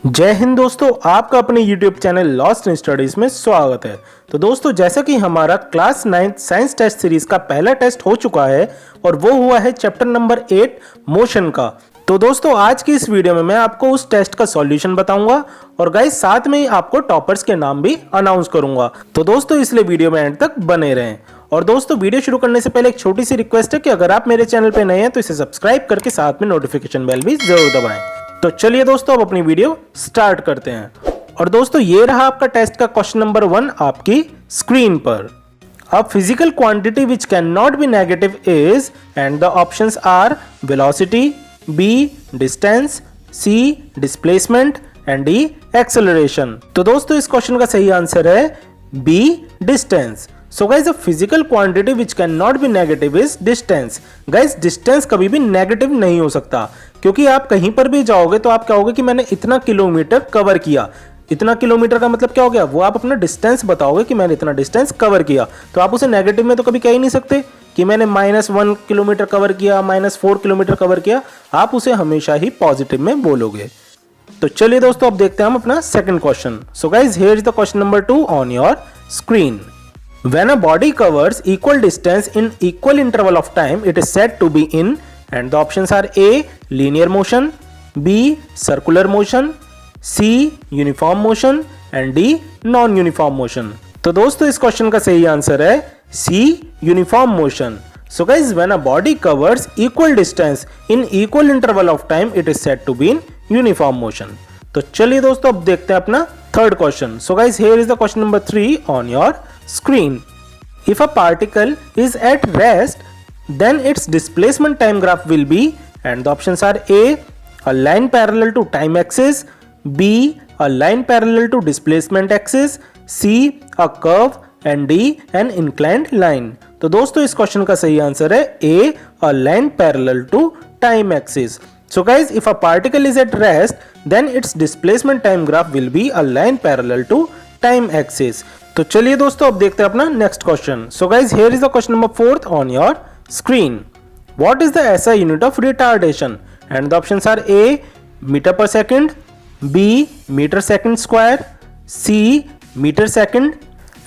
जय हिंद दोस्तों, आपका अपने YouTube channel lost in studies में स्वागत है। तो दोस्तों, जैसा कि हमारा क्लास 9 साइंस टेस्ट सीरीज का पहला टेस्ट हो चुका है और वो हुआ है चैप्टर नंबर 8 मोशन का। तो दोस्तों, आज की इस वीडियो में मैं आपको उस टेस्ट का सॉल्यूशन बताऊंगा और गाइस साथ में ही आपको टॉपर्स के नाम भी अनाउंस करूंगा। तो दोस्तों, इसलिए वीडियो में एंड तक बने रहें। और दोस्तों, वीडियो शुरू करने से पहले एक छोटी सी रिक्वेस्ट है कि अगर आप मेरे चैनल पे नए हैं तो इसे सब्सक्राइब करके साथ में नोटिफिकेशन बेल भी जरूर दबाएं। तो चलिए दोस्तों, अब अपनी वीडियो स्टार्ट करते हैं। और दोस्तों, ये रहा आपका टेस्ट का क्वेश्चन नंबर 1 आपकी स्क्रीन पर। A physical quantity which cannot be negative is, and the options are velocity, B distance, C displacement and D acceleration। तो दोस्तों, इस क्वेश्चन का सही आंसर है B distance। So guys, the physical quantity which cannot be negative is distance। Guys, distance कभी भी negative नहीं हो सकता, क्योंकि आप कहीं पर भी जाओगे तो आप कहोगे कि मैंने इतना किलोमीटर कवर किया। इतना किलोमीटर का मतलब क्या हो गया? वो आप अपना डिस्टेंस बताओगे कि मैंने इतना डिस्टेंस कवर किया, तो आप उसे नेगेटिव में तो कभी कह ही नहीं सकते कि मैंने -1 किलोमीटर कवर किया, -4 किलोमीटर कवर किया। आप उसे हमेशा ही पॉजिटिव में बोलोगे। तो चलिए दोस्तों, अब देखते हैं हम अपना second question. So guys, here is the question number 2 on your screen. When a body covers equal distance in equal interval of time, it is said to be in, and the options are A linear motion, B circular motion, C uniform motion and D non uniform motion। तो दोस्तों, इस question का सही answer है C uniform motion। So guys, when a body covers equal distance in equal interval of time, it is said to be in uniform motion। तो चलिए दोस्तों, अब देखते हैं अपना third question. So guys, here is the question number 3 on your screen। If a particle is at rest, then its displacement time graph will be, and the options are A line parallel to time axis, B a line parallel to displacement axis, C a curve and D an inclined line। तो दोस्तों, इस question का सही answer है A a line parallel to time axis। So guys, if a particle is at rest, then its displacement time graph will be a line parallel to time axis। तो चलिए दोस्तों, अब देखते हैं अपना next question. So guys, here is the question number 4 on your screen. What is the SI unit of retardation? And the options are A metre per second, B metre second square, C metre second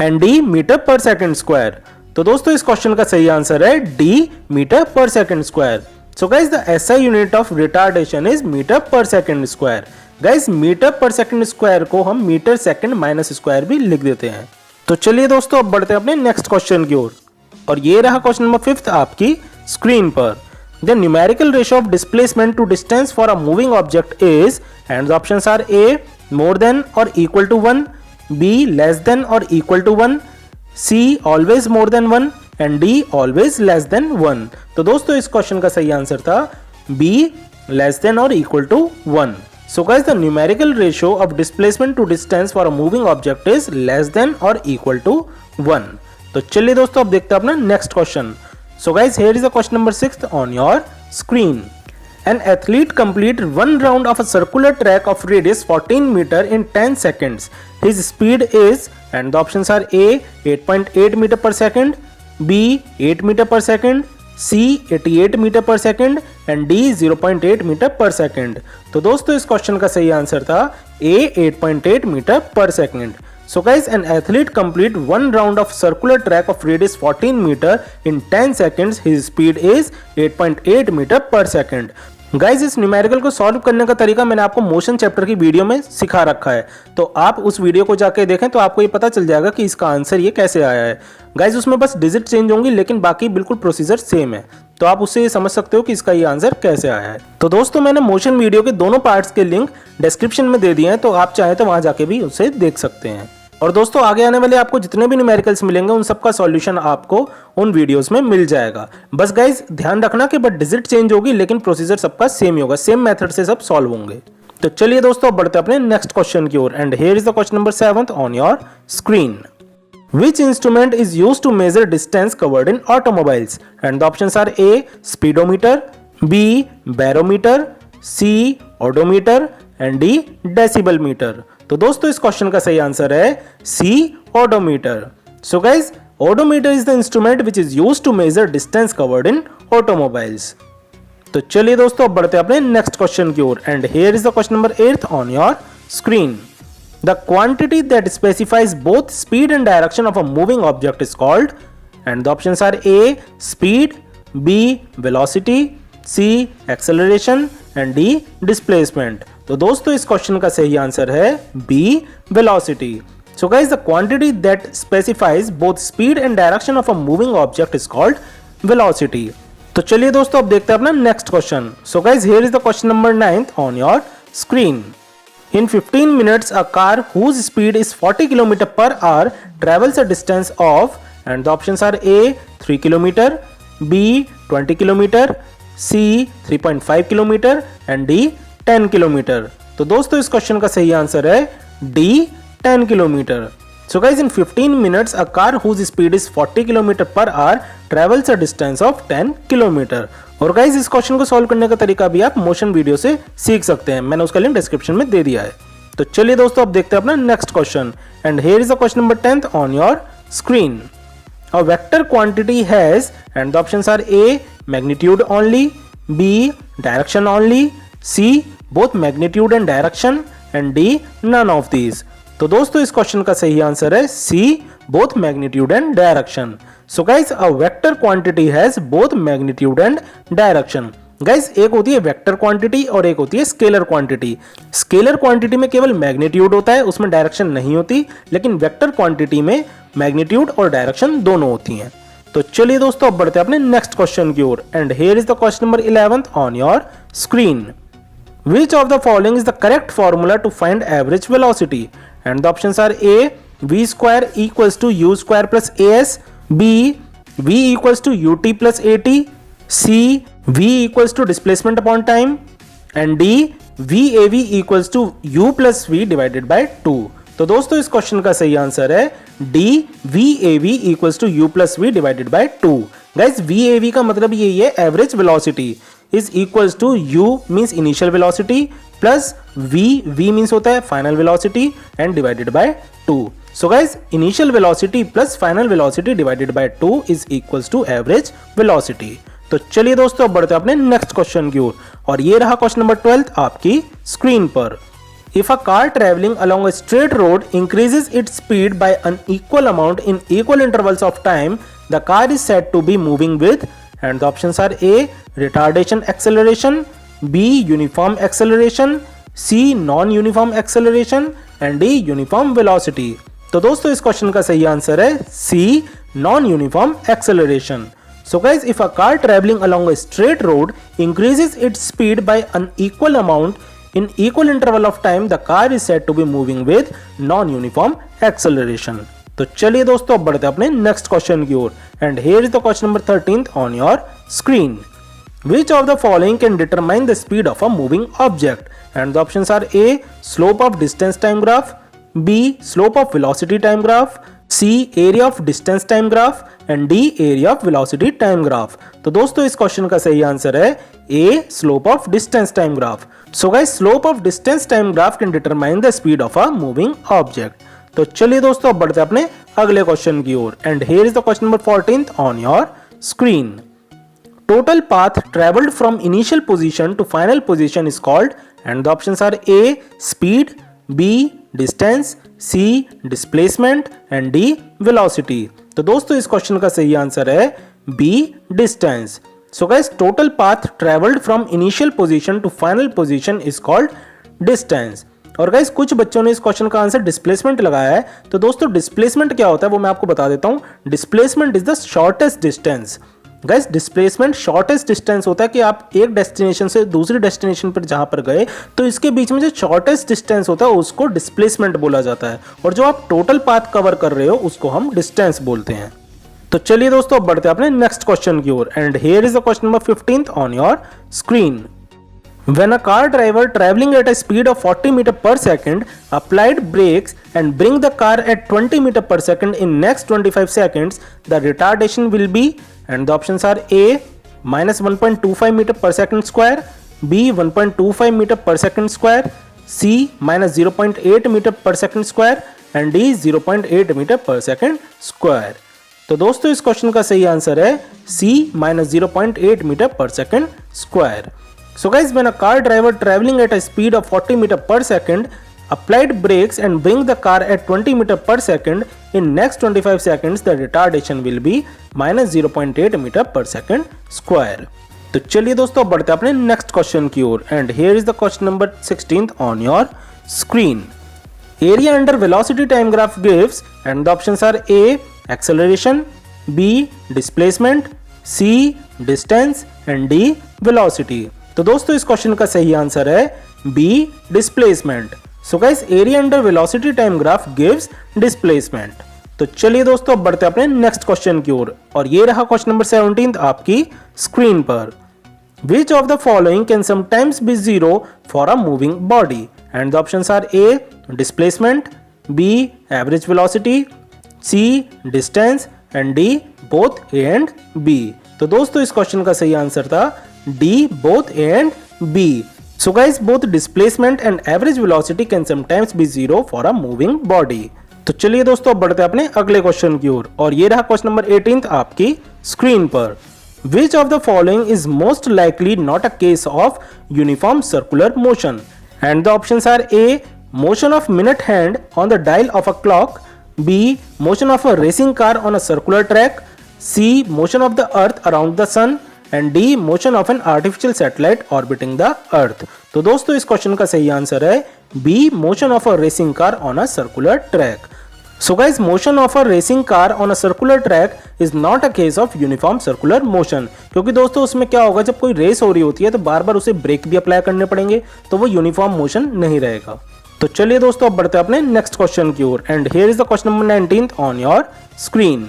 and D metre per second square. तो दोस्तों, इस question का सही answer है D metre per second square. So guys, the SI unit of retardation is metre per second square. Guys, metre per second square को हम metre second minus square भी लिख देते हैं। तो चलिए दोस्तों, अब बढ़ते हैं अपने नेक्स्ट क्वेश्चन की ओर। और ये रहा क्वेश्चन नंबर 5 आपकी स्क्रीन पर। The numerical ratio of displacement to distance for a moving object is, and the options are A more than और equal to 1, B less than और equal to 1, C always more than 1 and D always less than 1। तो दोस्तों, इस question का सही answer था B less than और equal to 1। So guys, the numerical ratio of displacement to distance for a moving object is less than or equal to 1। तो चलिए दोस्तों, अब देखते हैं अपना next question. So guys, here is the question number 6 on your screen। An athlete completed one round of a circular track of radius 14 meter in 10 seconds। His speed is, and the options are A 8.8 meter per second, B 8 meter per second, C 88 metre per second and D 0.8 metre per second. तो दोस्तों, इस question का सही answer था A 8.8 metre per second. So guys, an athlete complete one round of circular track of radius 14 meter in 10 seconds. His speed is 8.8 metre per second. Guys, इस numerical को solve करने का तरीका मैंने आपको मोशन चैप्टर की video में सिखा रखा है, तो आप उस वीडियो को जाके देखें तो आपको ये पता चल जाएगा कि इसका आंसर ये कैसे आया है। गाइज, उसमें बस डिजिट चेंज होंगी, लेकिन बाकी बिल्कुल प्रोसीजर सेम है, तो आप उससे ये समझ सकते हो कि इसका ये आंसर कैसे आया है। तो दोस्तों, मैंने मोशन वीडियो के दोनों पार्ट्स के लिंक डिस्क्रिप्शन में दे दिए हैं, तो आप चाहें तो वहां जाके भी उसे देख सकते हैं। और दोस्तों, आगे आने वाले आपको जितने भी न्यूमेरिकल्स मिलेंगे उन सबका सॉल्यूशन आपको उन वीडियोस में मिल जाएगा। बस गाइज, ध्यान रखना कि बट डिजिट चेंज होगी, लेकिन प्रोसीजर सबका सेम ही होगा, सेम मेथड से सब सॉल्व होंगे। तो चलिए दोस्तों, अब बढ़ते हैं अपने नेक्स्ट क्वेश्चन की ओर। And here is the question number 7 on your screen. Which instrument is used to measure distance covered in automobiles? And the options are A speedometer, B barometer, C odometer and D decibel meter। तो दोस्तों, इस question का सही answer है C odometer। So guys, odometer is the instrument which is used to measure distance covered in automobiles। तो चलिए दोस्तों, अब बढ़ते हैं अपने नेक्स्ट क्वेश्चन की ओर। And here is the question number 8 on your screen. The quantity that specifies both speed and direction of a moving object is called, and the options are A speed, B velocity, C acceleration and D displacement. तो दोस्तों इस question का सही answer है B velocity. So guys, the quantity that specifies both speed and direction of a moving object is called velocity. तो चलिए दोस्तों अब देखते हैं अपना next question. So guys, here is the question number 9 on your screen. In 15 minutes, a car whose speed is 40 km per hour travels a distance of, and the options are A 3 km, B 20 km, C 3.5 km and D 10 km. तो दोस्तों इस question का सही answer है D 10 km. So guys, in 15 minutes, a car whose speed is 40 km per hour travels a distance of 10 km. और guys इस question को solve करने का तरीका भी आप मोशन वीडियो से सीख सकते हैं, मैंने उसका लिंक डिस्क्रिप्शन में दे दिया है. तो चलिए दोस्तों अब देखते हैं अपना next question. And here is the question number 10th on your screen. A vector quantity has, and the options are A magnitude only, B direction only, C both magnitude and direction and D none of these. तो दोस्तों इस question का सही answer है C both magnitude and direction. So guys a vector quantity has both magnitude and direction. Guys एक होती है vector quantity और एक होती है स्केलर क्वांटिटी. स्केलर क्वांटिटी में केवल मैग्नीट्यूड होता है, उसमें डायरेक्शन नहीं होती, लेकिन वेक्टर क्वांटिटी में मैग्नीट्यूड और डायरेक्शन दोनों होती हैं. तो चलिए दोस्तों अब बढ़ते हैं अपने नेक्स्ट क्वेश्चन की ओर. And here is the question number 11th on your screen. Which of the following is the correct formula to find average velocity? And the options are A v square equals to u square plus as, B v equals to ut plus at, C v equals to displacement upon time and D vav equals to u plus v divided by 2. तो दोस्तों इस question का सही answer है D vav equals to u plus v divided by 2. Guys vav का मतलब यही है average velocity is equals to u means initial velocity plus v means होता है final velocity and divided by 2. So guys, initial velocity plus final velocity divided by 2 is equals to average velocity. तो चलिए दोस्तों अब बढ़ते हैं अपने next question की ओर, और ये रहा क्वेश्चन नंबर 12 आपकी स्क्रीन पर. If a car traveling along a straight road increases its speed by an equal amount in equal intervals of time, the car is said to be moving with, and the options are A retardation acceleration, B uniform acceleration, C non-uniform acceleration and D uniform velocity. तो दोस्तों इस question का सही answer है C non-uniform acceleration. So guys, if a car traveling along a straight road increases its speed by an equal amount in equal interval of time, the car is said to be moving with non-uniform acceleration. तो चलिए दोस्तों अब बढ़ते हैं अपने next question की ओर. And here is the question number 13th on your screen. Which of the following can determine the speed of a moving object? And the options are A slope of distance time graph, B slope of velocity time graph, C area of distance time graph and D area of velocity time graph. तो दोस्तों इस question का सही answer है A slope of distance time graph. So guys, slope of distance time graph can determine the speed of a moving object. तो चलिए दोस्तों अब बढ़ते हैं अपने अगले क्वेश्चन की ओर. And here is the question number 14th on your screen. Total path travelled from initial position to final position is called, and the options are A speed, B distance, C displacement and D velocity. तो दोस्तों इस question का सही answer है B distance. So guys, total path travelled from initial position to final position is called distance. और guys कुछ बच्चों ने इस क्वेश्चन का आंसर डिस्प्लेसमेंट लगाया है. तो दोस्तों डिस्प्लेसमेंट क्या होता है वो मैं आपको बता देता हूं. Displacement is the shortest distance. Guys displacement shortest distance होता है कि आप एक डेस्टिनेशन से दूसरी डेस्टिनेशन पर जहां पर गए तो इसके बीच में जो शॉर्टेस्ट डिस्टेंस होता है उसको डिस्प्लेसमेंट बोला जाता है, और जो आप टोटल पाथ कवर कर रहे हो उसको हम डिस्टेंस बोलते हैं. तो चलिए दोस्तों अब बढ़ते हैं अपने नेक्स्ट क्वेश्चन की ओर. And here is the question number 15th on your screen. When a car driver traveling at a speed of 40 meter per second applied brakes and bring the car at 20 meter per second in next 25 seconds, the retardation will be, and the options are A minus 1.25 meter per second square, B 1.25 meter per second square, C minus 0.8 meter per second square and D 0.8 meter per second square. तो दोस्तों इस question का सही answer है C minus 0.8 meter per second square. So guys, when a car driver traveling at a speed of 40 meter per second applied brakes and bring the car at 20 meter per second, in next 25 seconds the retardation will be minus 0.8 meter per second square. तो चलिए दोस्तों बढ़ते हैं अपने next question की ओर and here is the question number 16 on your screen. Area under velocity time graph gives and the options are A acceleration, B displacement, C distance and D velocity. तो दोस्तों इस क्वेश्चन का सही answer है B displacement. So guys area under velocity time graph gives displacement. तो चलिए दोस्तों अब बढ़ते हैं अपने नेक्स्ट क्वेश्चन की ओर और ये रहा क्वेश्चन नंबर 17 आपकी स्क्रीन पर. Which of the following can sometimes be zero for a moving body? And the options are A displacement, B average velocity, C distance and D both A and B. तो दोस्तों इस question का सही answer था D both A and B. So guys both displacement and average velocity can sometimes be zero for a moving body. तो चलिए दोस्तों अब बढ़ते हैं अपने अगले क्वेश्चन की ओर और ये रहा क्वेश्चन नंबर 18 आपकी स्क्रीन पर. Which of the following is most likely not a case of uniform circular motion? And the options are A motion of minute hand on the dial of a clock, B motion of a racing car on a circular track, C motion of the earth around the sun and D motion of an artificial satellite orbiting the earth. तो दोस्तों इस question का सही answer है B motion of a racing car on a circular track. So guys motion of a racing car on a circular track is not a case of uniform circular motion. क्योंकि दोस्तों उसमें क्या होगा जब कोई रेस हो रही होती है तो बार बार उसे ब्रेक भी अप्लाई करने पड़ेंगे तो वो यूनिफॉर्म मोशन नहीं रहेगा. तो चलिए दोस्तों अब बढ़ते हैं अपने नेक्स्ट क्वेश्चन की ओर and here is the question number 19 on your screen.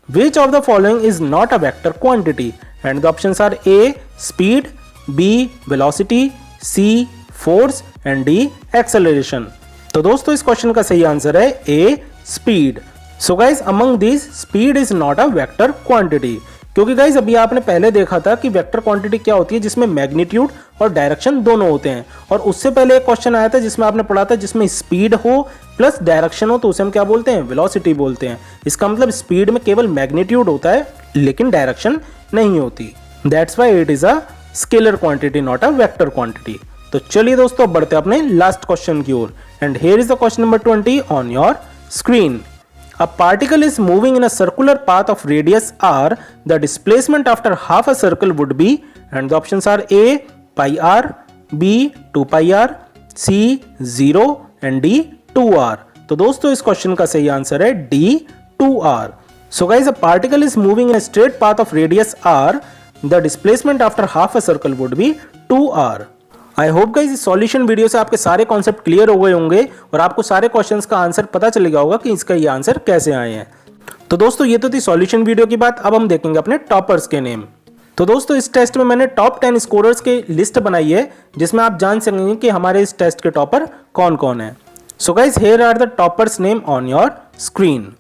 Which of the following is not a vector quantity? And the options are A speed, B velocity, C force and D acceleration. तो दोस्तों इस question का सही answer है A speed. So guys among these speed is not a vector quantity. क्योंकि guys अभी आपने पहले देखा था कि वेक्टर क्वांटिटी क्या होती है जिसमें मैग्नीट्यूड और डायरेक्शन दोनों होते हैं और उससे पहले एक क्वेश्चन आया था जिसमें आपने पढ़ा था जिसमें स्पीड हो प्लस डायरेक्शन हो तो उसे हम क्या बोलते हैं वेलोसिटी बोलते हैं. इसका मतलब स्पीड में केवल मैग्नीट्यूड होता है लेकिन डायरेक्शन नहीं होती. That's why it is a scalar quantity not a vector quantity. तो चलिए दोस्तों बढ़ते हैं अपने लास्ट क्वेश्चन की ओर and here is the question number 20 on your screen. A particle is moving in a circular path of radius r. The displacement after half a circle would be, and the options are A pi r, B 2 pi r, C 0 and D 2r. तो दोस्तों इस question का सही answer है D 2r. So guys a particle is moving in a straight path of radius r. The displacement after half a circle would be 2r. I hope guys इस solution video से आपके सारे concept clear हो गए होंगे और आपको सारे क्वेश्चंस का आंसर पता चल गया होगा कि इसका ये आंसर कैसे आए हैं. तो दोस्तों ये तो थी सॉल्यूशन वीडियो की बात. अब हम देखेंगे अपने टॉपर्स के नेम. तो दोस्तों इस टेस्ट में मैंने टॉप 10 स्कोरर्स के लिस्ट बनाई है जिसमें आप जान सकेंगे कि हमारे इस टेस्ट के टॉपर कौन कौन है. So guys here are the toppers name on your screen.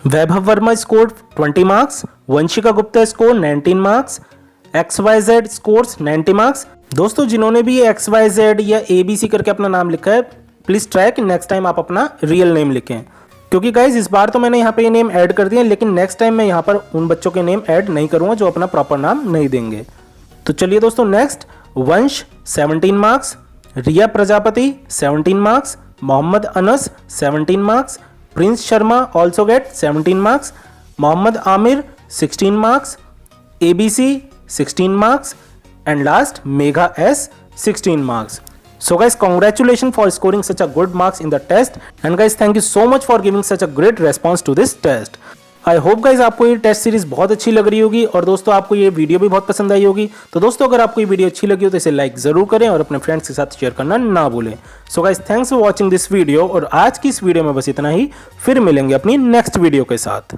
Vaibhav Verma scored 20 marks, Vanshika Gupta score 19 marks, XYZ scores 90 marks. दोस्तों जिन्होंने भी XYZ या ABC करके अपना नाम लिखा है प्लीज ट्राई कि नेक्स्ट टाइम आप अपना रियल नेम लिखें क्योंकि गाइज इस बार तो मैंने यहाँ पे ये नेम ऐड कर दिए लेकिन नेक्स्ट टाइम मैं यहाँ पर उन बच्चों के नेम ऐड नहीं करूँगा जो अपना प्रॉपर नाम नहीं देंगे. तो चलिए दोस्तों next Vansh 17 marks, Riya Prajapati 17 marks, Mohammad Anas 17 marks, Prince Sharma also get 17 marks, Mohammad Aamir 16 marks, ABC 16 marks and last Megha S 16 marks. So guys congratulations for scoring such a good marks in the test and guys thank you so much for giving such a great response to this test. I hope guys आपको ये test series बहुत अच्छी लग रही होगी और दोस्तों आपको ये वीडियो भी बहुत पसंद आई होगी. तो दोस्तों अगर आपको ये वीडियो अच्छी लगी हो तो इसे लाइक जरूर करें और अपने फ्रेंड्स के साथ शेयर करना ना भूलें. So guys thanks for watching this video और आज की इस वीडियो में बस इतना ही. फिर मिलेंगे अपनी नेक्स्ट वीडियो के साथ.